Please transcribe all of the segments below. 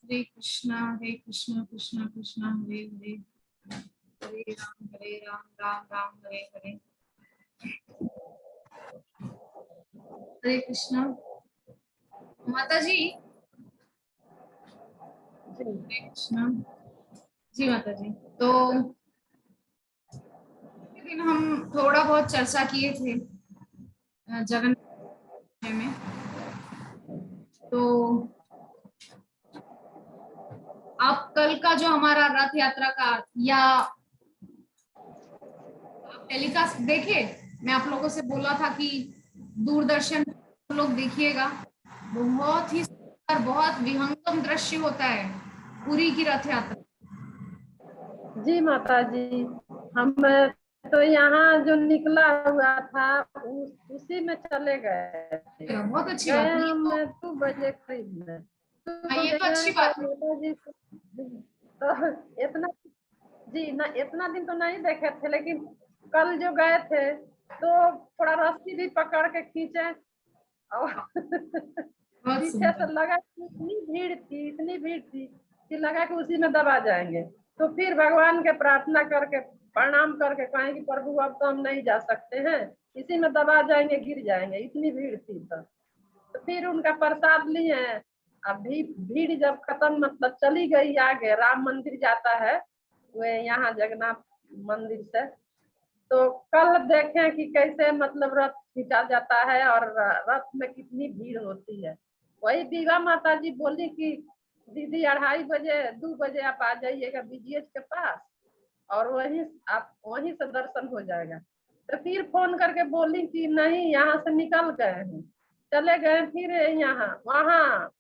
हरे कृष्णा कृष्णा कृष्णा हरे हरे, हरे राम राम राम हरे हरे। हरे कृष्णा माता जी। हरे कृष्णा जी माता जी। तो लेकिन हम थोड़ा बहुत चर्चा किए थे जगन्नाथ में। तो आप कल का जो हमारा रथ यात्रा का या आप टेलीकास्ट देखे, मैं आप लोगों से बोला था कि दूरदर्शन लोग देखिएगा, बहुत ही सुंदर बहुत विहंगम दृश्य होता है पुरी की रथ यात्रा। जी माता जी, हम तो यहाँ जो निकला हुआ था उसी में चले गए। बहुत अच्छी बात है। हम 2 बजे करीब में ये तो अच्छी बात है। माता जी तो इतना जी ना, इतना दिन तो नहीं देखे थे, लेकिन कल जो गए थे तो थोड़ा रस्सी भी पकड़ के खींचे और पीछे से लगा कि इतनी भीड़ थी कि लगा कि उसी में दबा जाएंगे। तो फिर भगवान के प्रार्थना करके प्रणाम करके कहें कि प्रभु अब तो हम नहीं जा सकते हैं, इसी में दबा जाएंगे, गिर जाएंगे, इतनी भीड़ थी। तो फिर उनका प्रसाद लिए। अभी भीड़ जब खत्म मतलब चली गई, आगे राम मंदिर जाता है वे यहाँ जगन्नाथ मंदिर से, तो कल देखें कि कैसे मतलब रथ खींचा जाता है और रथ में कितनी भीड़ होती है। वही दीवा माता जी बोली कि दीदी 2:30 बजे 2 बजे आप आ जाइएगा बीजीएच के पास और वहीं से दर्शन हो जाएगा। तो फिर फोन करके बोली कि नहीं, यहाँ से निकल गए हैं, चले गए फिर यहाँ वहाँ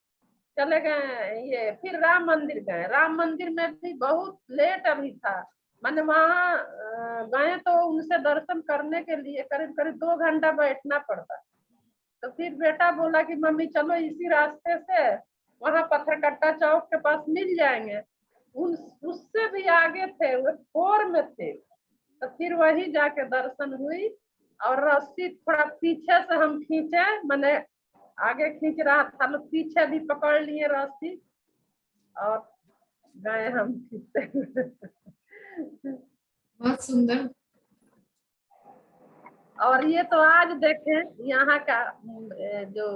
चले गए, ये फिर राम मंदिर गए। राम मंदिर में भी बहुत लेट अभी था, मैंने वहाँ गए तो उनसे दर्शन करने के लिए करीब करीब 2 घंटा बैठना पड़ता। तो फिर बेटा बोला कि मम्मी चलो इसी रास्ते से वहाँ पत्थरकट्टा चौक के पास मिल जाएंगे। उससे भी आगे थे, वो 4 में थे। तो फिर वही जाके दर्शन हुई और रस्सी थोड़ा पीछे से हम खींचे, मैंने आगे खींच रहा था, लोग पीछे भी पकड़ लिए रस्सी और गए हम खींचते हुए। बहुत सुंदर। और ये तो आज देखें यहाँ का जो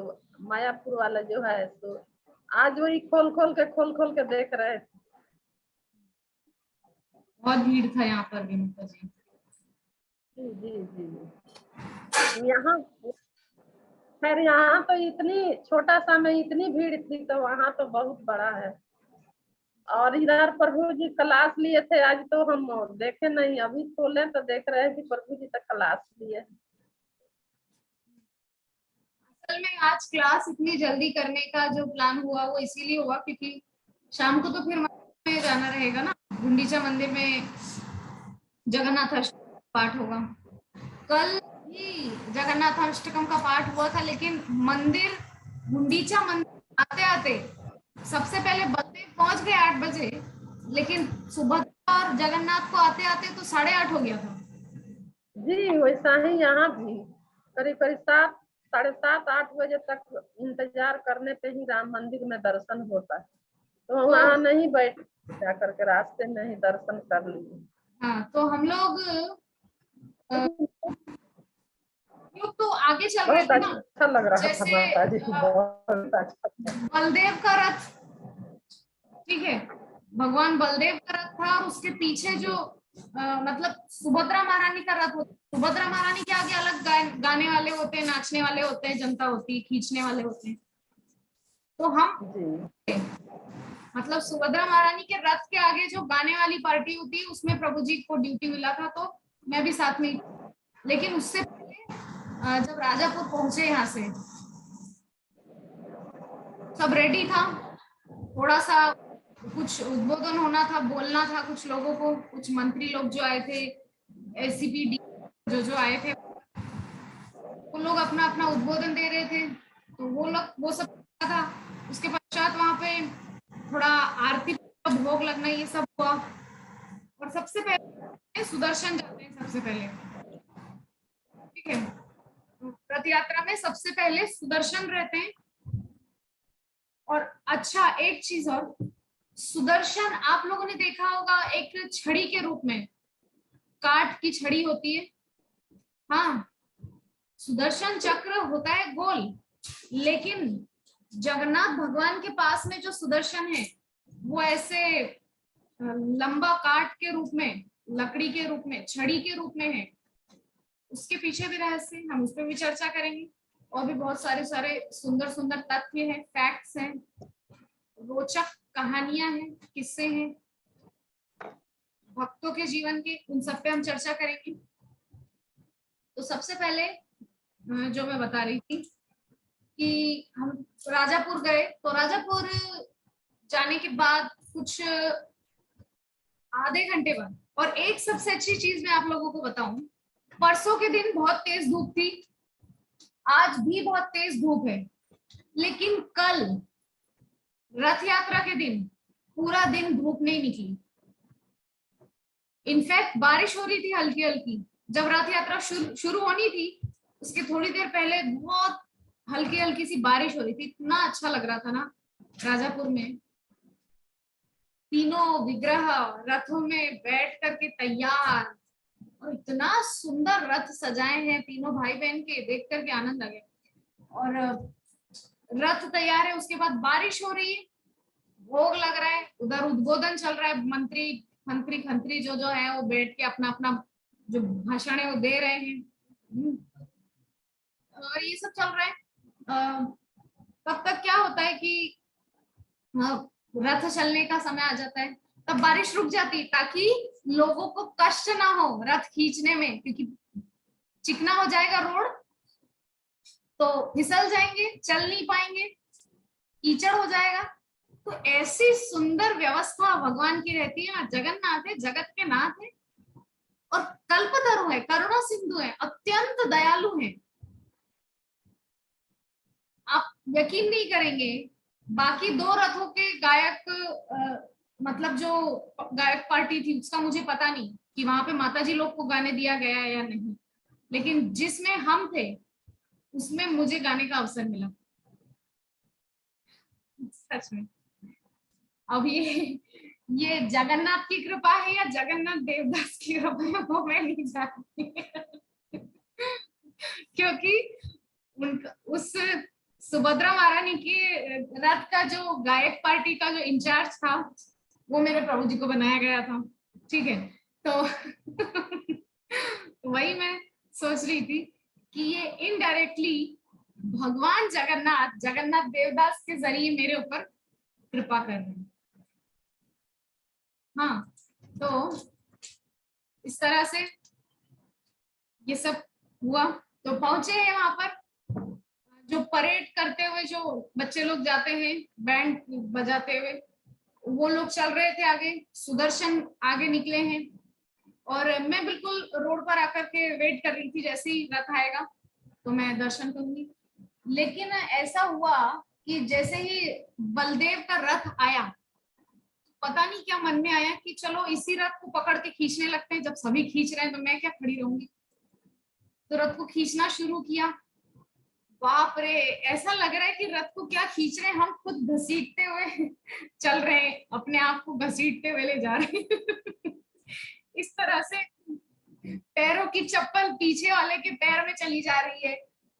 मायापुर वाला जो है, तो आज वही खोल खोल के देख रहे थे। बहुत भीड़ था यहाँ पर भी माता जी। जी जी जी। यहाँ खैर यहाँ तो इतनी छोटा सा में इतनी भीड़ थी, तो वहाँ तो बहुत बड़ा है। और इधर प्रभु जी क्लास लिए थे आज, तो हम देखे नहीं, अभी खोले तो देख रहे हैं कि प्रभु जी तक क्लास लिए। असल में आज क्लास इतनी जल्दी करने का जो प्लान हुआ वो इसीलिए हुआ क्योंकि शाम को तो फिर मंदिर में जाना रहेगा ना, गुंडीचा मंदिर में जगन्नाथ अष्टकम पाठ होगा। कल ही जगन्नाथ अष्टकम का पाठ हुआ था, लेकिन मंदिर गुंडीचा मंदिर आते आते सबसे पहले बलदेव पहुंच गए 8 बजे, लेकिन सुभद्रा और जगन्नाथ को आते आते तो 8:30 हो गया था। जी वैसा ही यहाँ भी करीब करीब 7, 7:30, 8 बजे तक इंतजार करने पे ही राम मंदिर में दर्शन होता है। तो वहाँ नहीं बैठ जा करके रास्ते में ही दर्शन कर लिए। हाँ, तो हम लोग तो आगे चल रहे बहुत थे ना, अच्छा लग रहा था जैसे माता जी, बहुत अच्छा। बलदेव का रथ, ठीक है, भगवान बलदेव का रथ था और उसके पीछे जो मतलब सुभद्रा महारानी का रथ होता है। सुभद्रा महारानी के आगे अलग गाने वाले होते हैं, नाचने वाले होते हैं, जनता होती है, खींचने वाले होते हैं। तो हम जी मतलब सुभद्रा महारानी के रथ के आगे जो गाने वाली पार्टी होती है उसमें प्रभु जी को ड्यूटी मिला था, तो मैं भी साथ में। लेकिन उससे पहले जब राजापुर पहुंचे यहाँ से सब रेडी था, थोड़ा सा कुछ उद्बोधन होना था, बोलना था कुछ लोगों को, कुछ मंत्री लोग जो आए थे, एसीपी जो आए थे, वो लोग अपना अपना उद्बोधन दे रहे थे, तो वो सब था। उसके पश्चात वहां पे थोड़ा आरती भोग लगना ये सब हुआ। और सबसे पहले सुदर्शन जाते हैं, सबसे पहले, ठीक है, रथ यात्रा में सबसे पहले सुदर्शन रहते हैं। और अच्छा एक चीज और, सुदर्शन आप लोगों ने देखा होगा एक छड़ी के रूप में, काठ की छड़ी होती है। हाँ, सुदर्शन चक्र होता है गोल, लेकिन जगन्नाथ भगवान के पास में जो सुदर्शन है वो ऐसे लंबा काठ के रूप में, लकड़ी के रूप में, छड़ी के रूप में है। उसके पीछे भी रहस्य, हम उस पर भी चर्चा करेंगे। और भी बहुत सारे सारे सुंदर सुंदर तथ्य हैं, फैक्ट्स हैं, रोचक कहानियां हैं, किस्से हैं भक्तों के जीवन के, उन सब पे हम चर्चा करेंगे। तो सबसे पहले जो मैं बता रही थी कि हम राजापुर गए, तो राजापुर जाने के बाद कुछ आधे घंटे बाद, और एक सबसे अच्छी चीज मैं आप लोगों को बताऊं, परसों के दिन बहुत तेज धूप थी, आज भी बहुत तेज धूप है, लेकिन कल रथ यात्रा के दिन पूरा दिन धूप नहीं निकली। इनफैक्ट बारिश हो रही थी हल्की हल्की, जब रथ यात्रा शुरू होनी थी उसके थोड़ी देर पहले बहुत हल्की हल्की सी बारिश हो रही थी। इतना अच्छा लग रहा था ना राजापुर में, तीनों विग्रह रथों में बैठ करके तैयार, और इतना सुंदर रथ सजाए हैं तीनों भाई बहन के, देख करके आनंद आ गया। और रथ तैयार है, उसके बाद बारिश हो रही है, भोग लग रहा है, उधर उद्बोधन चल रहा है, मंत्री मंत्री खंत्री जो जो है वो बैठ के अपना अपना जो भाषण है वो दे रहे हैं, और ये सब चल रहा है। तब तक क्या होता है कि रथ चलने का समय आ जाता है, तब बारिश रुक जाती ताकि लोगों को कष्ट ना हो रथ खींचने में, क्योंकि चिकना हो जाएगा रोड, तो फिसल जाएंगे, चल नहीं पाएंगे, कीचड़ हो जाएगा। तो ऐसी सुंदर व्यवस्था भगवान की रहती है ना। जगन्नाथ है, जगत के नाथ है, और कल्पतरु है, करुणा सिंधु है, अत्यंत दयालु है। आप यकीन नहीं करेंगे, बाकी दो रथों के गायक मतलब जो गायक पार्टी थी उसका मुझे पता नहीं कि वहां पे माताजी लोग को गाने दिया गया या नहीं, लेकिन जिसमें हम थे उसमें मुझे गाने का अवसर मिला, सच में। अब ये जगन्नाथ की कृपा है या जगन्नाथ देवदास की कृपा है वो मैं नहीं जानती क्योंकि उनका उस सुभद्रा महारानी के रथ का जो गायक पार्टी का जो इंचार्ज था वो मेरे प्रभु जी को बनाया गया था, ठीक है। तो वही मैं सोच रही थी कि ये इनडायरेक्टली भगवान जगन्नाथ, जगन्नाथ देवदास के जरिए मेरे ऊपर कृपा कर रहे हैं। हाँ, तो इस तरह से ये सब हुआ। तो पहुंचे हैं वहां पर, जो परेड करते हुए जो बच्चे लोग जाते हैं बैंड बजाते हुए, वो लोग चल रहे थे आगे, सुदर्शन आगे निकले हैं, और मैं बिल्कुल रोड पर आकर के वेट कर रही थी, जैसे ही रथ आएगा तो मैं दर्शन करूंगी। लेकिन ऐसा हुआ कि जैसे ही बलदेव का रथ आया, पता नहीं क्या मन में आया कि चलो इसी रथ को पकड़ के खींचने लगते हैं, जब सभी खींच रहे हैं तो मैं क्या खड़ी रहूंगी। तो रथ को खींचना शुरू किया। बाप रे, ऐसा लग रहा है कि रथ को क्या खींच रहे हैं, हम खुद घसीटते हुए चल रहे हैं, अपने आप को घसीटते हुए ले जा रहे हैं इस तरह से पैरों की चप्पल पीछे वाले के पैर में चली जा रही है।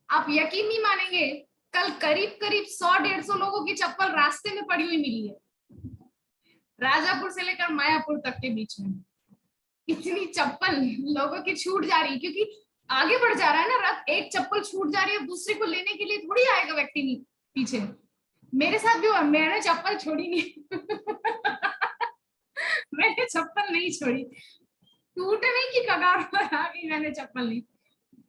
आप यकीन नहीं मानेंगे, कल करीब करीब 100-150 लोगों की चप्पल रास्ते में पड़ी हुई मिली है, राजापुर से लेकर मायापुर तक के बीच में। इतनी चप्पल लोगों की छूट जा रही है, क्योंकि आगे बढ़ जा रहा है ना रथ, एक चप्पल छूट जा रही है, दूसरे को लेने के लिए थोड़ी आएगा व्यक्ति पीछे। मेरे साथ भी हुआ, मैंने चप्पल छोड़ी नहीं मैंने चप्पल नहीं छोड़ी, टूटने की कगार पर आ गई, मैंने चप्पल नहीं।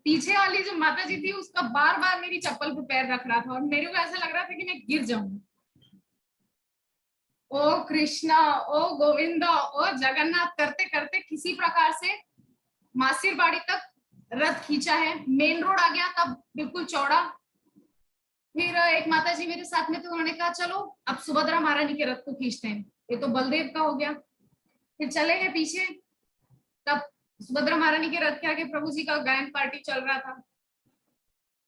पीछे वाली जो माता जी थी उसका बार बार मेरी चप्पल पे पैर रख रहा था और मेरे को ऐसा लग रहा था कि मैं गिर जाऊं। ओ कृष्णा, ओ गोविंदा, ओ जगन्नाथ करते करते किसी प्रकार से मासिर बाड़ी तक रथ खींचा है। मेन रोड आ गया तब बिल्कुल चौड़ा। फिर एक माता जी मेरे साथ में थे, उन्होंने कहा चलो अब सुभद्रा महारानी के रथ को खींचते हैं, ये तो बलदेव का हो गया। फिर चले गए पीछे, तब सुभद्रा महारानी के रथ के आगे प्रभु जी का गायन पार्टी चल रहा था,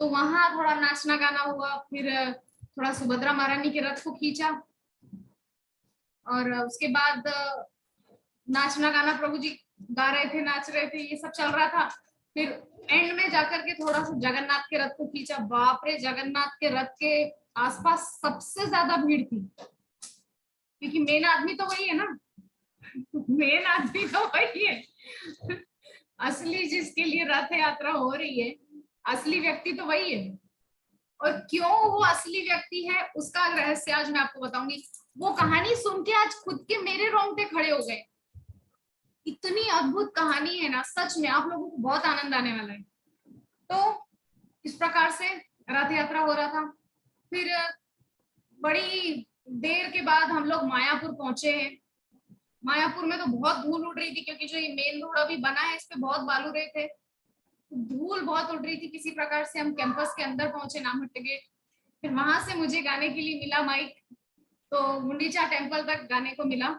तो वहां थोड़ा नाचना गाना हुआ। फिर थोड़ा सुभद्रा महारानी के रथ को खींचा और उसके बाद नाचना गाना प्रभु जी गा रहे थे, नाच रहे थे, ये सब चल रहा था। फिर एंड में जाकर के थोड़ा सा जगन्नाथ के रथ को खींचा। बाप रे, जगन्नाथ के रथ के आसपास सबसे ज्यादा भीड़ थी, क्योंकि मेन आदमी तो वही है ना, मेन आदमी तो वही है। असली जिसके लिए रथ यात्रा हो रही है, असली व्यक्ति तो वही है। और क्यों वो असली व्यक्ति है उसका रहस्य आज मैं आपको बताऊंगी। वो कहानी सुन के आज खुद के मेरे रोंगटे खड़े हो गए। इतनी अद्भुत कहानी है ना, सच में आप लोगों को बहुत आनंद आने वाला है। तो इस प्रकार से रथ यात्रा हो रहा था। फिर बड़ी देर के बाद हम लोग मायापुर पहुंचे हैं। मायापुर में तो बहुत धूल उड़ रही थी, क्योंकि जो ये मेन रोड अभी बना है इस पे बहुत बालू रहे थे, धूल बहुत उड़ रही थी। किसी प्रकार से हम कैंपस के अंदर पहुंचे, नामहट्टे गेट। फिर वहां से मुझे गाने के लिए मिला माइक, तो गुंडीचा टेम्पल तक गाने को मिला।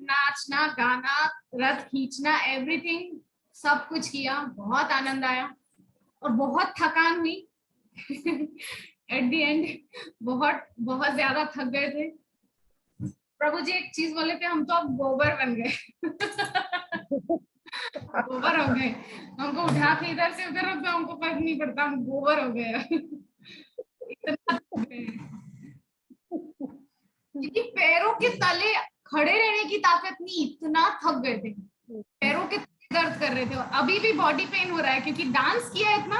नाचना गाना, रथ खींचना, एवरीथिंग सब कुछ किया। बहुत आनंद आया और बहुत थकान हुई। एट द एंड बहुत बहुत ज्यादा थक गए थे। प्रभु जी एक चीज बोले थे, हम तो अब गोबर बन गए। गोबर हो गए, हमको उठा के इधर से उधर रख दो, हमको फर्क नहीं पड़ता, हम गोबर हो गए। इतना थक गए क्योंकि पैरों के तले खड़े रहने की ताकत नहीं, इतना थक गए थे। पैरों के तले दर्द कर रहे थे और अभी भी बॉडी पेन हो रहा है क्योंकि डांस किया है इतना।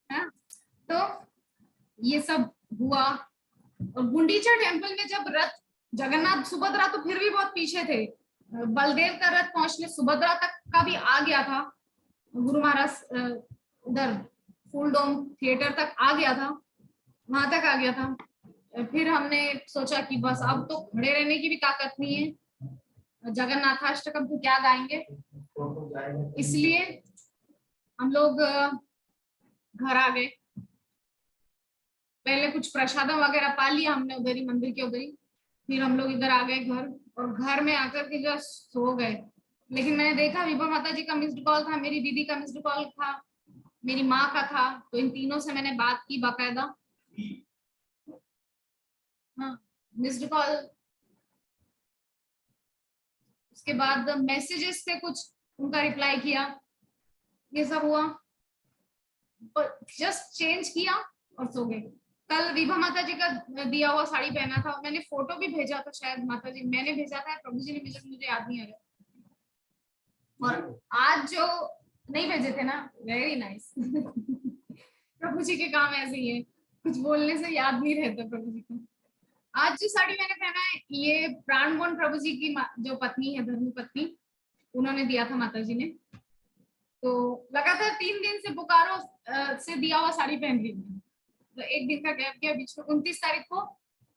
है? तो ये सब हुआ। और गुंडीचा टेम्पल में जब रथ, जगन्नाथ सुभद्रा तो फिर भी बहुत पीछे थे, बलदेव का रथ पहुंचने सुभद्रा तक का भी आ गया था। गुरु महाराज उधर फुल डोम थिएटर तक आ गया था, वहां तक आ गया था। फिर हमने सोचा कि बस अब तो खड़े रहने की भी ताकत नहीं है, जगन्नाथाष्टकम तो क्या गाएंगे, इसलिए हम लोग घर आ गए। पहले कुछ प्रसादम वगैरह पा लिया हमने उधर ही, मंदिर के उधर ही। फिर हम लोग इधर आ गए घर, और घर में आकर के जस्ट सो गए। लेकिन मैंने देखा विभा माता जी का मिस्ड कॉल था, मेरी दीदी का मिस्ड कॉल था, मेरी माँ का था, तो इन तीनों से मैंने बात की बाकायदा। हाँ, मिस्ड कॉल। उसके बाद मैसेजेस से कुछ उनका रिप्लाई किया, ये सब हुआ। जस्ट चेंज किया और सो गए। कल विभा माता जी का दिया हुआ साड़ी पहना था, मैंने फोटो भी भेजा था, शायद माता जी मैंने भेजा था, प्रभु जी ने भेजा, मुझे याद नहीं आ रहा। और आज जो नहीं भेजे थे ना, वेरी नाइस। प्रभु जी के काम ऐसे ही है, कुछ बोलने से याद नहीं रहता प्रभु जी को। आज जो साड़ी मैंने पहना है, ये प्राणगुण प्रभु जी की जो पत्नी है, धर्म पत्नी, उन्होंने दिया था माता जी ने। तो लगातार 3 दिन से बोकारो से दिया हुआ साड़ी पहन रही हूँ। तो एक दिन का गैप गया बीच में। 29 तारीख को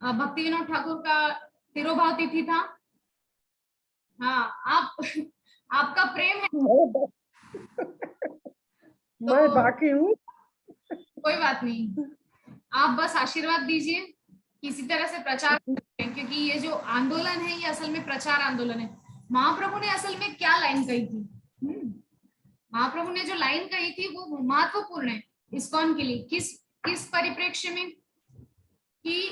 भक्ति विनोद ठाकुर का तिरुभाव तिथि था। हाँ, आप आपका प्रेम है मैं तो बाकी हूँ। कोई बात नहीं, आप बस आशीर्वाद दीजिए, किसी तरह से प्रचार करें, क्योंकि ये जो आंदोलन है ये असल में प्रचार आंदोलन है। महाप्रभु ने असल में क्या लाइन कही थी? महाप्रभु ने जो लाइन कही थी वो महत्वपूर्ण है इस्कॉन के लिए। किस किस परिप्रेक्ष्य में? कि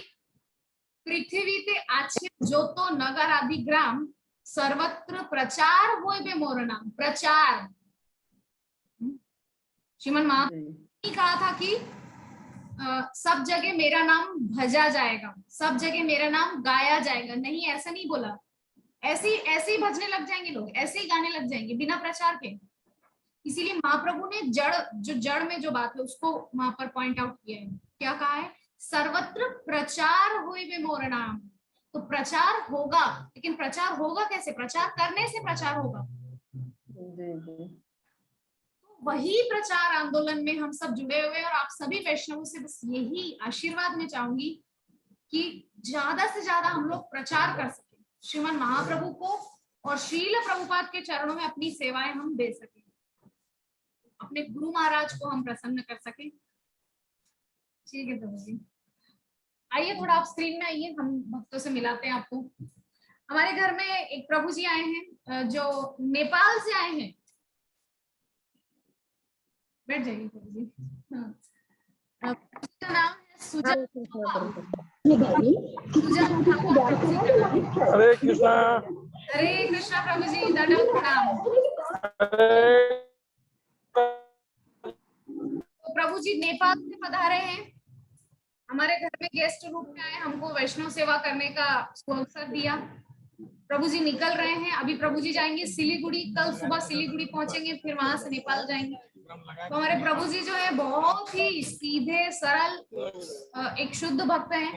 पृथ्वी ते आछे जो तो नगर आदि ग्राम, सर्वत्र प्रचार होय बे मोर नाम। प्रचार, श्रीमन महाप्रभु ने कहा था कि सब जगह मेरा नाम भजा जाएगा, सब जगह मेरा नाम गाया जाएगा। नहीं, ऐसा नहीं बोला। ऐसे ही भजने लग जाएंगे लोग, ऐसे ही गाने लग जाएंगे बिना प्रचार के। इसीलिए महाप्रभु ने जड़ में जो बात है उसको वहां पर पॉइंट आउट किया है। क्या कहा है? सर्वत्र प्रचार हुए बे मोर नाम। तो प्रचार होगा, लेकिन प्रचार होगा कैसे? प्रचार करने से प्रचार होगा। जी जी। वही प्रचार आंदोलन में हम सब जुड़े हुए हैं और आप सभी वैष्णवों से बस यही आशीर्वाद में चाहूंगी कि ज्यादा से ज्यादा हम लोग प्रचार कर सकें श्रीमन महाप्रभु को और श्रील प्रभुपाद के चरणों में अपनी सेवाएं हम दे सकें, अपने गुरु महाराज को हम प्रसन्न कर सकें। ठीक है प्रभु जी, आइए थोड़ा आप स्क्रीन में आइए, हम भक्तों से मिलाते हैं आपको। हमारे घर में एक प्रभु जी आए हैं जो नेपाल से आए हैं। बैठ जाइए प्रभु जी। हाँ, का नाम है सुजन। हरे कृष्णा। हरे कृष्णा प्रभु जी, दंडवत प्रणाम। तो प्रभु जी नेपाल से पधारे हैं, हमारे घर में गेस्ट रूप में आए, हमको वैष्णव सेवा करने का अवसर दिया। प्रभु जी निकल रहे हैं, अभी प्रभु जी जाएंगे सिलीगुड़ी, कल सुबह सिलीगुड़ी पहुंचेंगे, फिर वहां से नेपाल जाएंगे। तो हमारे प्रभु जी जो है बहुत ही सीधे सरल एक शुद्ध भक्त हैं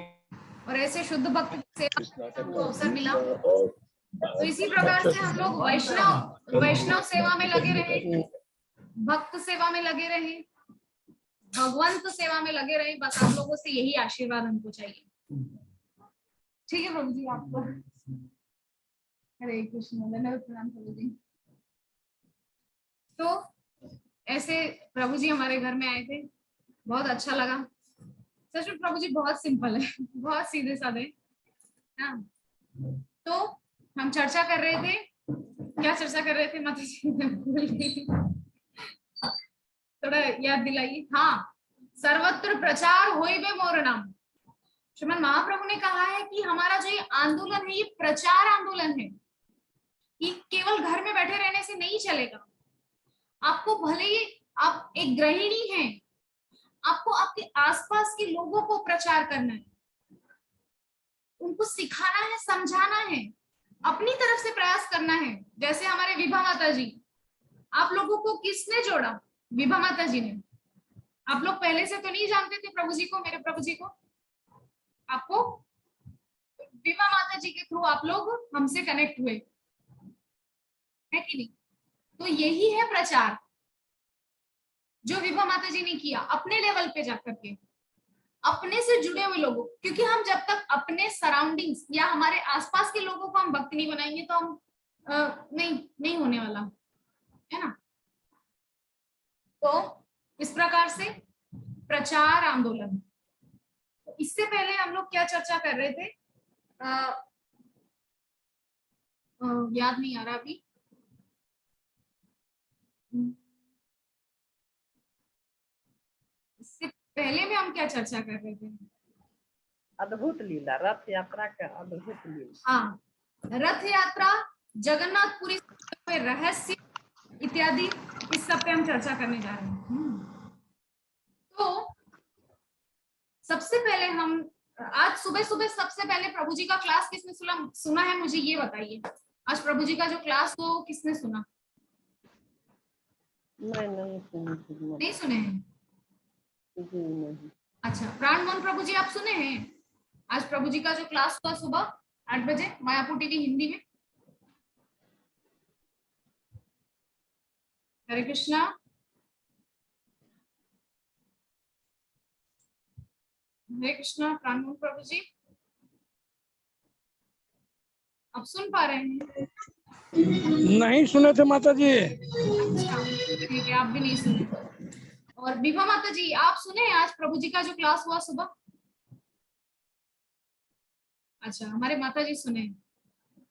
और ऐसे शुद्ध भक्त की सेवा को अवसर मिला। तो इसी प्रकार से हम लोग वैष्णव सेवा में लगे रहे, भक्त सेवा में लगे रहे, भगवंत सेवा में लगे रहे। बस आप लोगों से यही आशीर्वाद हमको चाहिए। ठीक है प्रभु जी, आपको हरे कृष्ण, धन्यवाद प्रणाम प्रभु जी। तो ऐसे प्रभु जी हमारे घर में आए थे, बहुत अच्छा लगा। सच में प्रभु जी बहुत सिंपल है, बहुत सीधे साधे। हाँ, तो हम चर्चा कर रहे थे, क्या चर्चा कर रहे थे माता जी? थोड़ा याद दिलाइए। हाँ, सर्वत्र प्रचार होइबे मोर नाम। श्रीमन महाप्रभु ने कहा है कि हमारा जो ये आंदोलन है, ये प्रचार आंदोलन है। ये केवल घर में बैठे रहने से नहीं चलेगा। आपको भले ही आप एक गृहिणी हैं, आपको आपके आसपास के लोगों को प्रचार करना है, उनको सिखाना है, समझाना है, अपनी तरफ से प्रयास करना है। जैसे हमारे विभा माता जी, आप लोगों को किसने जोड़ा? विभा माता जी ने। आप लोग पहले से तो नहीं जानते थे प्रभु जी को, मेरे प्रभु जी को। आपको विभा माता जी के थ्रू आप लोग हमसे कनेक्ट हुए, है कि नहीं? तो यही है प्रचार जो विभा माता जी ने किया अपने लेवल पे जाकर के, अपने से जुड़े हुए लोगों। क्योंकि हम जब तक अपने सराउंडिंग्स या हमारे आसपास के लोगों को हम भक्त नहीं बनाएंगे तो हम नहीं होने वाला है ना। तो इस प्रकार से प्रचार आंदोलन। तो इससे पहले हम लोग क्या चर्चा कर रहे थे, याद नहीं आ रहा अभी। इससे पहले में हम क्या चर्चा कर रहे थे? अद्भुत लीला, रथ यात्रा का अद्भुत लीला। हाँ, रथ यात्रा, जगन्नाथपुरी रहस्य इत्यादि, इस सब पे हम चर्चा करने जा रहे हैं। तो सबसे पहले हम आज सुबह सबसे पहले प्रभु जी का क्लास किसने सुना है, मुझे ये बताइए। आज प्रभु जी का जो क्लास वो किसने सुना? नहीं सुने हैं? नहीं। अच्छा, प्राण मोहन प्रभु जी आप सुने हैं? आज प्रभु जी का जो क्लास हुआ सुबह 8 बजे मायापुर टीवी हिंदी में। हरे कृष्णा। हरे कृष्णा, प्राण मोहन प्रभु जी आप सुन पा रहे हैं? नहीं सुने थे माता जी। अच्छा ठीक है, आप भी नहीं सुने। और विभा माता जी आप सुने आज प्रभु जी का जो क्लास हुआ सुबह? अच्छा, हमारे माता जी सुने।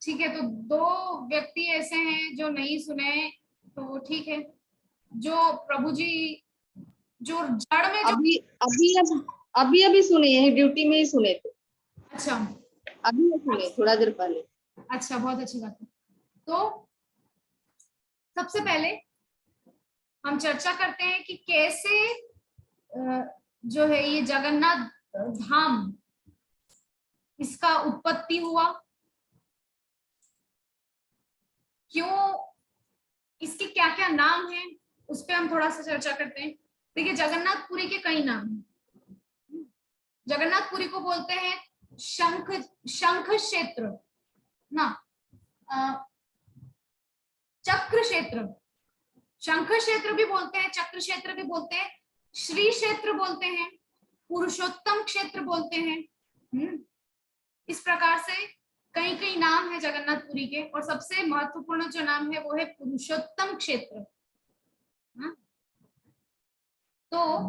ठीक है, तो 2 व्यक्ति ऐसे हैं जो नहीं सुने, तो ठीक है। जो प्रभु जी जो जड़ में जो अभी सुने हैं, ड्यूटी में ही सुने थे। अच्छा, अभी सुने थोड़ा देर पहले। अच्छा, बहुत अच्छी बात है। तो सबसे पहले हम चर्चा करते हैं कि कैसे जो है ये जगन्नाथ धाम, इसका उत्पत्ति हुआ, क्यों, इसके क्या क्या नाम हैं, उस पर हम थोड़ा सा चर्चा करते हैं। देखिए, जगन्नाथपुरी के कई नाम हैं। जगन्नाथपुरी को बोलते हैं शंख क्षेत्र ना, चक्र क्षेत्र, शंख क्षेत्र भी बोलते हैं, चक्र क्षेत्र भी बोलते हैं, श्री क्षेत्र बोलते हैं, पुरुषोत्तम क्षेत्र बोलते हैं। इस प्रकार से कई कई नाम है जगन्नाथपुरी के, और सबसे महत्वपूर्ण जो नाम है वो है पुरुषोत्तम क्षेत्र। तो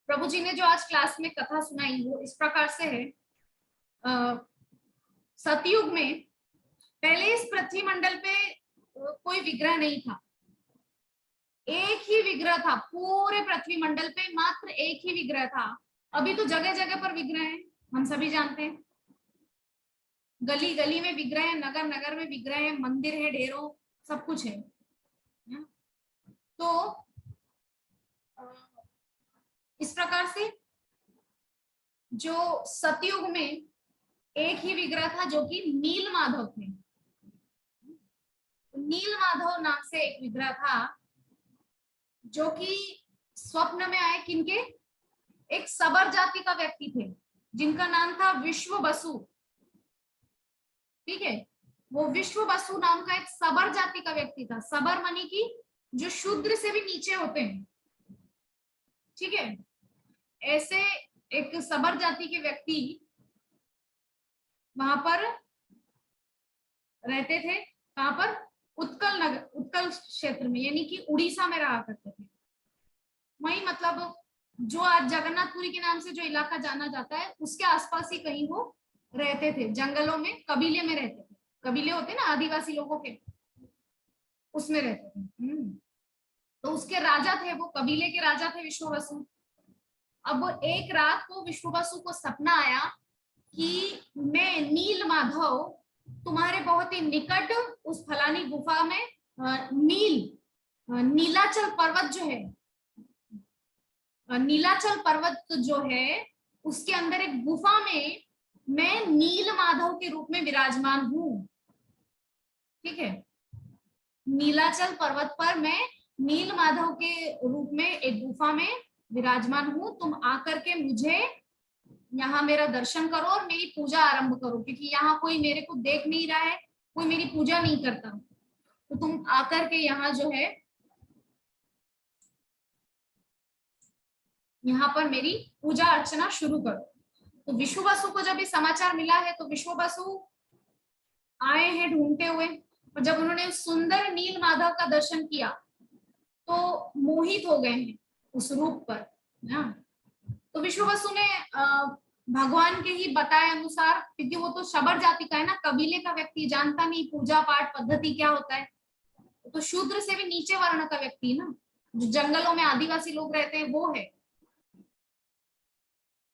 प्रभु जी ने जो आज क्लास में कथा सुनाई वो इस प्रकार से है। सतयुग में पहले इस पृथ्वी मंडल पे कोई विग्रह नहीं था, एक ही विग्रह था पूरे पृथ्वी मंडल पे, मात्र एक ही विग्रह था। अभी तो जगह जगह पर विग्रह है, हम सभी जानते हैं, गली गली में विग्रह है, नगर नगर में विग्रह है, मंदिर है ढेरों, सब कुछ है। तो इस प्रकार से जो सतयुग में एक ही विग्रह था जो कि नील माधव थे। नील माधव नाम से एक विग्रह था जो कि स्वप्न में आए, किनके, एक सबर जाति का व्यक्ति थे जिनका नाम था विश्व बसु। ठीक है, वो विश्व बसु नाम का एक सबर जाति का व्यक्ति था। सबर मानी की जो शूद्र से भी नीचे होते हैं। ठीक है, ऐसे एक सबर जाति के व्यक्ति वहां पर रहते थे। कहां पर? उत्कल नगर, उत्कल क्षेत्र में, यानी कि उड़ीसा में रहा करते थे। वही मतलब जो आज जगन्नाथपुरी के नाम से जो इलाका जाना जाता है उसके आसपास ही कहीं वो रहते थे, जंगलों में, कबीले में रहते थे। कबीले होते ना आदिवासी लोगों के, उसमें रहते थे। तो उसके राजा थे, वो कबीले के राजा थे विश्व बसु। अब एक रात को विश्व बसु को सपना आया कि मैं नील माधव तुम्हारे बहुत ही निकट उस फलानी गुफा में नीलाचल पर्वत जो है, नीलाचल पर्वत जो है उसके अंदर एक गुफा में मैं नील माधव के रूप में विराजमान हूं। ठीक है, नीलाचल पर्वत पर मैं नील माधव के रूप में एक गुफा में विराजमान हूं, तुम आकर के मुझे यहाँ मेरा दर्शन करो और मेरी पूजा आरंभ करो, क्योंकि यहाँ कोई मेरे को देख नहीं रहा है, कोई मेरी पूजा नहीं करता, तो तुम आकर के यहाँ जो है, यहाँ पर मेरी पूजा अर्चना शुरू करो। तो विश्व बसु को जब ये समाचार मिला है तो विश्व बसु आए हैं ढूंढते हुए, और जब उन्होंने सुंदर नील माधव का दर्शन किया तो मोहित हो गए हैं उस रूप पर ना। तो विश्व बसु ने भगवान के ही बताए अनुसार, क्योंकि वो तो शबर जाति का है ना, कबीले का व्यक्ति, जानता नहीं पूजा पाठ पद्धति क्या होता है, तो शूद्र से भी नीचे वर्ण का व्यक्ति है ना, जो जंगलों में आदिवासी लोग रहते हैं वो है।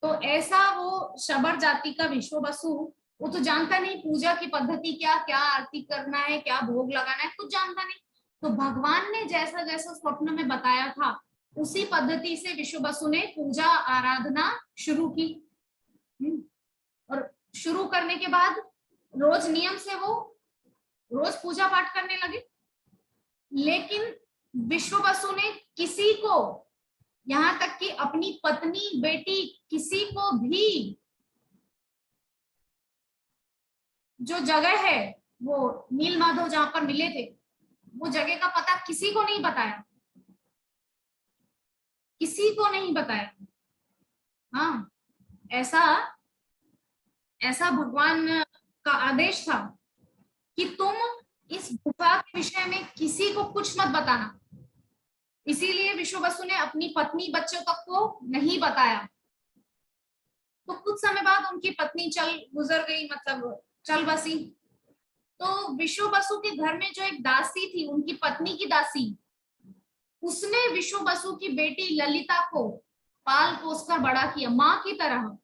तो ऐसा वो शबर जाति का विश्व बसु, वो तो जानता नहीं पूजा की पद्धति क्या, क्या आरती करना है, क्या भोग लगाना है, कुछ जानता नहीं। तो भगवान ने जैसा जैसा स्वप्न में बताया था उसी पद्धति से विश्व बसु ने पूजा आराधना शुरू की। और शुरू करने के बाद रोज नियम से वो रोज पूजा पाठ करने लगे। लेकिन विश्व बसु ने किसी को, यहाँ तक कि अपनी पत्नी, बेटी, किसी को भी जो जगह है वो नील माधव जहां पर मिले थे वो जगह का पता किसी को नहीं बताया, किसी को नहीं बताया। हाँ, ऐसा भगवान का आदेश था कि तुम इस गुफा के विषय में किसी को कुछ मत बताना। इसीलिए विश्व बसु ने अपनी पत्नी, बच्चों तक को नहीं बताया। तो कुछ समय बाद उनकी पत्नी गुजर गई, मतलब चल बसी। तो विश्व बसु के घर में जो एक दासी थी, उनकी पत्नी की दासी, उसने विश्व बसु की बेटी ललिता को पाल पोस कर बड़ा किया, मां की तरह।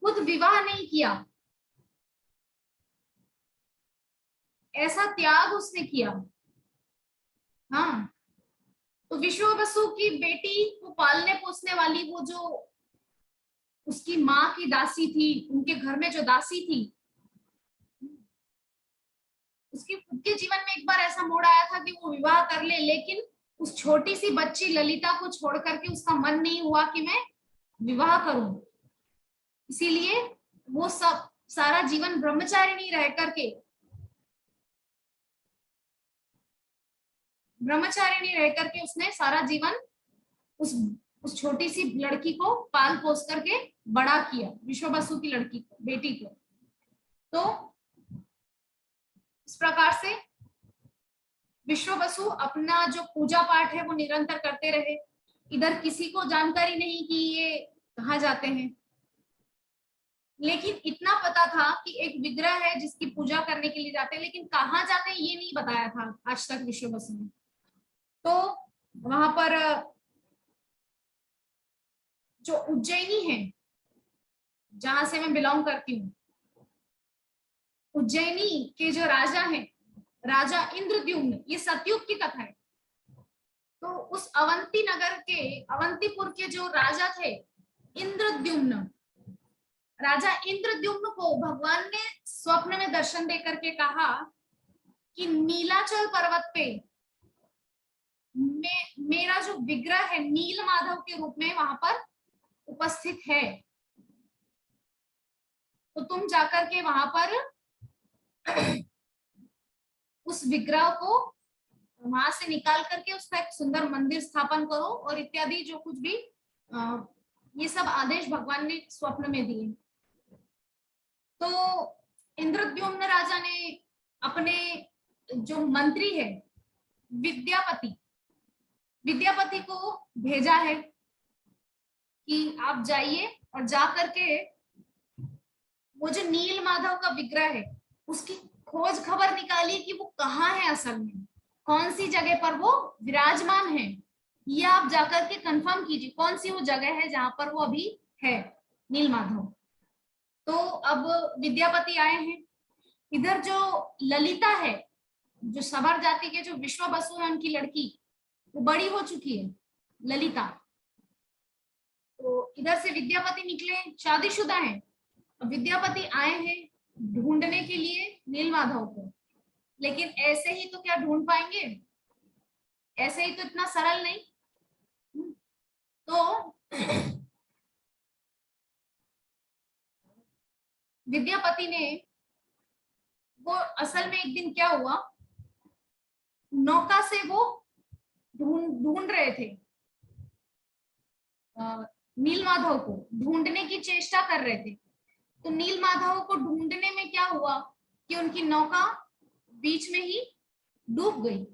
खुद विवाह नहीं किया, ऐसा त्याग उसने किया। हाँ, तो विश्व बसु की बेटी को पालने पोसने वाली वो जो उसकी माँ की दासी थी, उनके घर में जो दासी थी, उसके खुद के जीवन में एक बार ऐसा मोड़ आया था कि वो विवाह कर ले, लेकिन उस छोटी सी बच्ची ललिता को छोड़ करके उसका मन नहीं हुआ कि मैं विवाह करूं। इसीलिए वो सब सारा जीवन ब्रह्मचारिणी रह करके ब्रह्मचारिणी रह करके उसने सारा जीवन उस छोटी सी लड़की को पाल पोस करके बड़ा किया, विश्ववसु की लड़की को, बेटी को। तो इस प्रकार से विश्ववसु अपना जो पूजा पाठ है वो निरंतर करते रहे। इधर किसी को जानकारी नहीं कि ये कहाँ जाते हैं, लेकिन इतना पता था कि एक विग्रह है जिसकी पूजा करने के लिए जाते हैं, लेकिन कहाँ जाते हैं ये नहीं बताया था आज तक विश्ववसु ने। तो वहां पर जो उज्जैनी है, जहां से मैं बिलोंग करती हूँ, उज्जैनी के जो राजा हैं, राजा इंद्रद्युम्न, ये सतयुग की कथा है। तो उस अवंती नगर के, अवंतीपुर के जो राजा थे इंद्रद्युम्न, राजा इंद्रद्युम्न को भगवान ने स्वप्न में दर्शन दे करके कहा कि नीलाचल पर्वत पे मेरा जो विग्रह है नील माधव के रूप में वहां पर उपस्थित है, तो तुम जाकर के वहां पर उस विग्रह को वहां से निकाल करके उसका एक सुंदर मंदिर स्थापन करो और इत्यादि जो कुछ भी ये सब आदेश भगवान ने स्वप्न में दिए। तो इंद्रद्युम्न राजा ने अपने जो मंत्री है विद्यापति को भेजा है कि आप जाइए और जा करके वो जो नील माधव का विग्रह है उसकी खोज खबर निकालिए कि वो कहाँ है, असल में कौन सी जगह पर वो विराजमान है, ये आप जाकर के कंफर्म कीजिए कौन सी वो जगह है जहां पर वो अभी है नील माधव। तो अब विद्यापति आए हैं। इधर जो ललिता है, जो सबर जाति के जो विश्ववसु है उनकी लड़की, वो बड़ी हो चुकी है ललिता। तो इधर से विद्यापति निकले, शादीशुदा हैं। विद्यापति आए हैं ढूंढने के लिए नील माधव को, लेकिन ऐसे ही तो क्या ढूंढ पाएंगे, ऐसे ही तो इतना सरल नहीं। तो विद्यापति ने वो असल में एक दिन क्या हुआ, नौका से वो ढूंढ रहे थे नील माधव को, ढूंढने की चेष्टा कर रहे थे। तो नील माधव को ढूंढने में क्या हुआ कि उनकी नौका बीच में ही डूब गई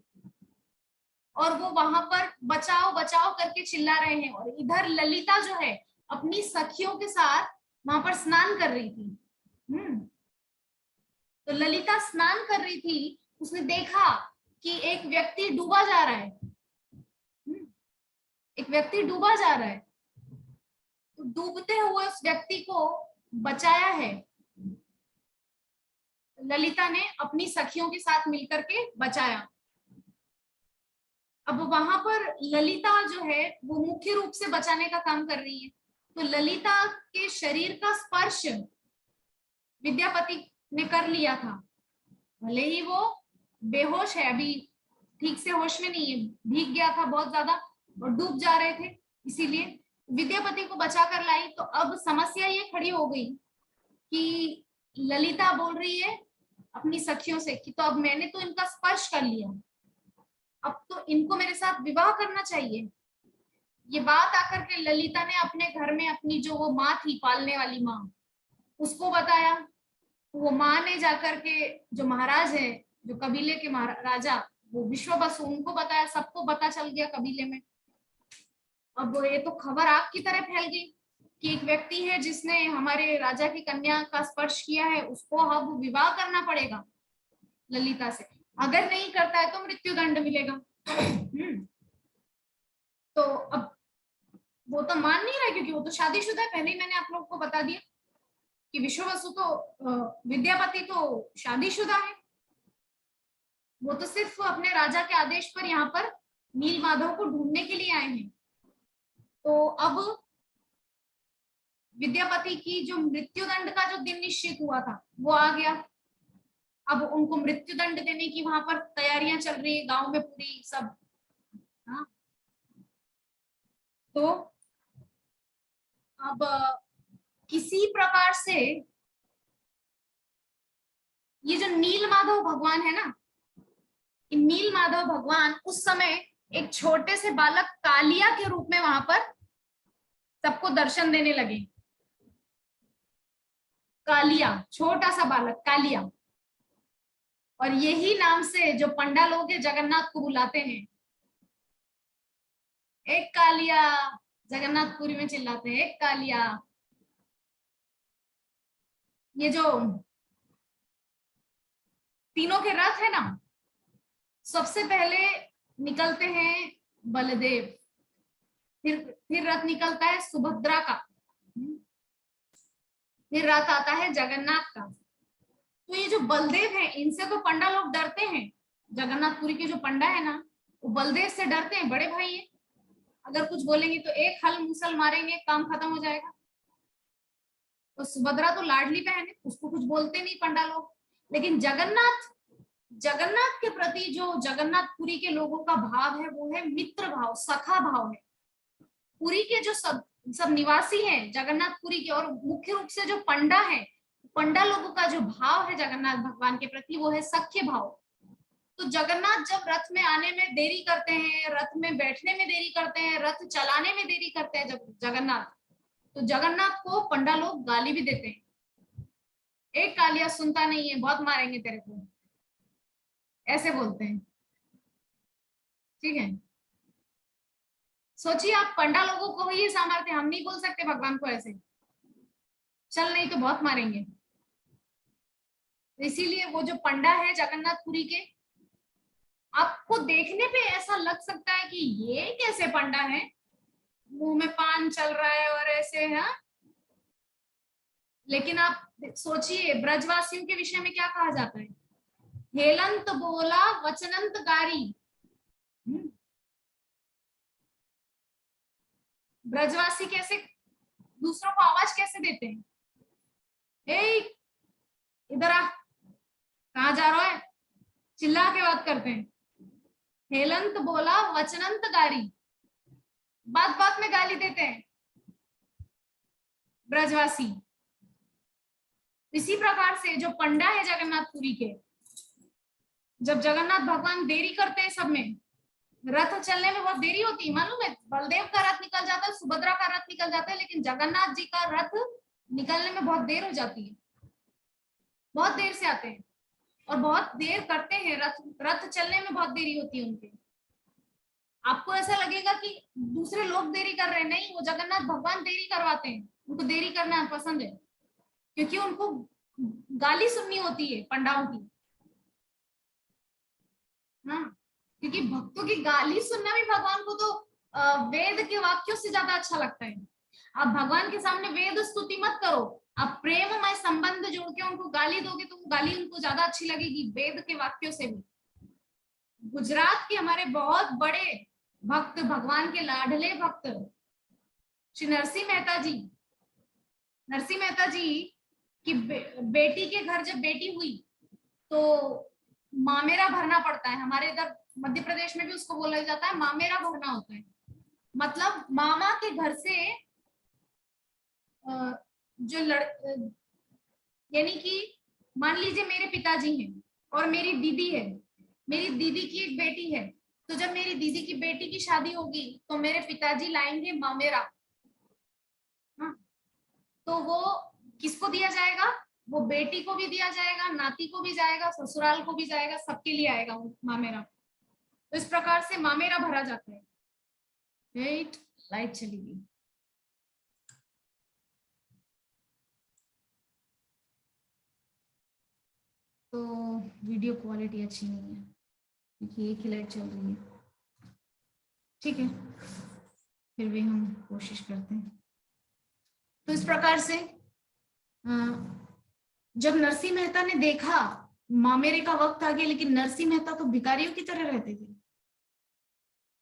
और वो वहां पर बचाओ बचाओ करके चिल्ला रहे हैं। और इधर ललिता जो है अपनी सखियों के साथ वहां पर स्नान कर रही थी। तो ललिता स्नान कर रही थी, उसने देखा कि एक व्यक्ति डूबा जा रहा है, एक व्यक्ति डूबा जा रहा है। तो डूबते हुए उस व्यक्ति को बचाया है ललिता ने, अपनी सखियों के साथ मिलकर के बचाया। अब वहां पर ललिता जो है वो मुख्य रूप से बचाने का काम कर रही है। तो ललिता के शरीर का स्पर्श विद्यापति ने कर लिया था, भले ही वो बेहोश है, अभी ठीक से होश में नहीं है, भीग गया था बहुत ज्यादा और डूब जा रहे थे, इसीलिए विद्यापति को बचा कर लाई। तो अब समस्या ये खड़ी हो गई कि ललिता बोल रही है अपनी सखियों से कि तो अब मैंने तो इनका स्पर्श कर लिया, अब तो इनको मेरे साथ विवाह करना चाहिए। ये बात आकर के ललिता ने अपने घर में अपनी जो वो माँ थी, पालने वाली माँ, उसको बताया। वो माँ ने जाकर के जो महाराज है, जो कबीले के राजा, वो विश्ववसु, उनको बताया, सबको पता चल गया कबीले में। अब ये तो खबर आग की तरह फैल गई कि एक व्यक्ति है जिसने हमारे राजा की कन्या का स्पर्श किया है, उसको अब विवाह करना पड़ेगा ललिता से, अगर नहीं करता है तो मृत्युदंड मिलेगा। तो अब वो तो मान नहीं रहा क्योंकि वो तो शादीशुदा है, पहले ही मैंने आप लोग को बता दिया कि विश्ववसु तो विद्यापति तो शादीशुदा है, वो तो सिर्फ अपने राजा के आदेश पर यहाँ पर नील माधव को ढूंढने के लिए आए हैं। तो अब विद्यापति की जो मृत्युदंड का जो दिन निश्चित हुआ था वो आ गया। अब उनको मृत्युदंड देने की वहां पर तैयारियां चल रही है गांव में पूरी सब। हाँ, तो अब किसी प्रकार से ये जो नील माधव भगवान है ना, नील माधव भगवान उस समय एक छोटे से बालक कालिया के रूप में वहां पर सबको दर्शन देने लगे। कालिया, छोटा सा बालक कालिया, और यही नाम से जो पंडा लोग हैं जगन्नाथ को बुलाते हैं। एक कालिया, जगन्नाथपुरी में चिल्लाते हैं एक कालिया। ये जो तीनों के रथ है ना, सबसे पहले निकलते हैं बलदेव, फिर रथ निकलता है सुभद्रा का, फिर रथ आता है जगन्नाथ का। तो ये जो बलदेव है, इनसे तो पंडा लोग डरते हैं। जगन्नाथपुरी के जो पंडा है ना, वो बलदेव से डरते हैं, बड़े भाई है, अगर कुछ बोलेंगे तो एक हल मुसल मारेंगे, काम खत्म हो जाएगा। तो सुभद्रा तो लाडली बहन है, उसको कुछ बोलते नहीं पंडा लोग। लेकिन जगन्नाथ के प्रति जो जगन्नाथपुरी के लोगों का भाव है वो है मित्र भाव, सखा भाव है। पुरी के जो सब निवासी हैं जगन्नाथपुरी के, और मुख्य रूप से जो पंडा है, पंडा लोगों का जो भाव है जगन्नाथ भगवान के प्रति वो है सख्य भाव। तो जगन्नाथ जब रथ में आने में देरी करते हैं, रथ में बैठने में देरी करते हैं, रथ चलाने में देरी करते हैं जब जगन्नाथ, तो जगन्नाथ को पंडा लोग गाली भी देते हैं। एक कालिया सुनता नहीं है, बहुत मारेंगे तेरे को, ऐसे बोलते हैं। ठीक है, सोचिए आप, पंडा लोगों को ये सामर्थ्य, हम नहीं बोल सकते भगवान को ऐसे, चल नहीं तो बहुत मारेंगे। इसीलिए वो जो पंडा है जगन्नाथपुरी के, आपको देखने पे ऐसा लग सकता है कि ये कैसे पंडा है, मुंह में पान चल रहा है और ऐसे है। लेकिन आप सोचिए ब्रजवासियों के विषय में क्या कहा जाता है, हेलंत बोला वचनंत गारी। ब्रजवासी कैसे दूसरों को आवाज कैसे देते हैं, ए इधर आ, कहाँ जा रहा है, चिल्ला के बात करते हैं। हेलंत बोला वचनंत गारी, बात बात में गाली देते हैं ब्रजवासी। इसी प्रकार से जो पंडा है जगन्नाथपुरी के, जब जगन्नाथ भगवान देरी करते हैं, सब में रथ चलने में बहुत देरी होती है, मालूम है, बलदेव का रथ निकल जाता है, सुभद्रा का रथ निकल जाता है, लेकिन जगन्नाथ जी का रथ निकलने में बहुत देर हो जाती है, बहुत देर से आते हैं और बहुत देर करते हैं, रथ चलने में बहुत देरी होती है उनके। आपको ऐसा लगेगा कि दूसरे लोग देरी कर रहे हैं, नहीं, वो जगन्नाथ भगवान देरी करवाते हैं, उनको देरी करना पसंद है, क्योंकि उनको गाली सुननी होती है पंडाओं की। हाँ, क्योंकि भक्तों की गाली सुनना भी भगवान को तो वेद के वाक्यों से ज्यादा अच्छा लगता है। आप भगवान के सामने वेद स्तुति मत करो, आप प्रेममय संबंध जोड़ के उनको गाली दोगे तो वो गाली उनको ज्यादा अच्छी लगेगी वेद के वाक्यों से भी। गुजरात के हमारे बहुत बड़े भक्त, भगवान के लाडले भक्त श्री नरसिंह मेहता जी, नरसिंह मेहता जी की बेटी के घर जब बेटी हुई तो मामेरा भरना पड़ता है। हमारे इधर मध्य प्रदेश में भी उसको बोला जाता है मामेरा भरना होता है, मतलब मामा के घर से जो यानी कि मान लीजिए मेरे पिताजी हैं और मेरी दीदी है, मेरी दीदी की एक बेटी है, तो जब मेरी दीदी की बेटी की शादी होगी तो मेरे पिताजी लाएंगे मामेरा। हाँ, तो वो किसको दिया जाएगा, वो बेटी को भी दिया जाएगा, नाती को भी जाएगा, ससुराल को भी जाएगा, सबके लिए आएगा वो मामेरा। तो इस प्रकार से मामेरा भरा जाता है। राइट, लाइट चली गई। तो वीडियो क्वालिटी अच्छी नहीं है क्योंकि एक ही लाइट चल रही है। ठीक है, फिर भी हम कोशिश करते हैं। तो इस प्रकार से जब नरसिंह मेहता ने देखा मामेरे का वक्त आ गया, लेकिन नरसिंह मेहता तो भिखारियों की तरह रहते थे,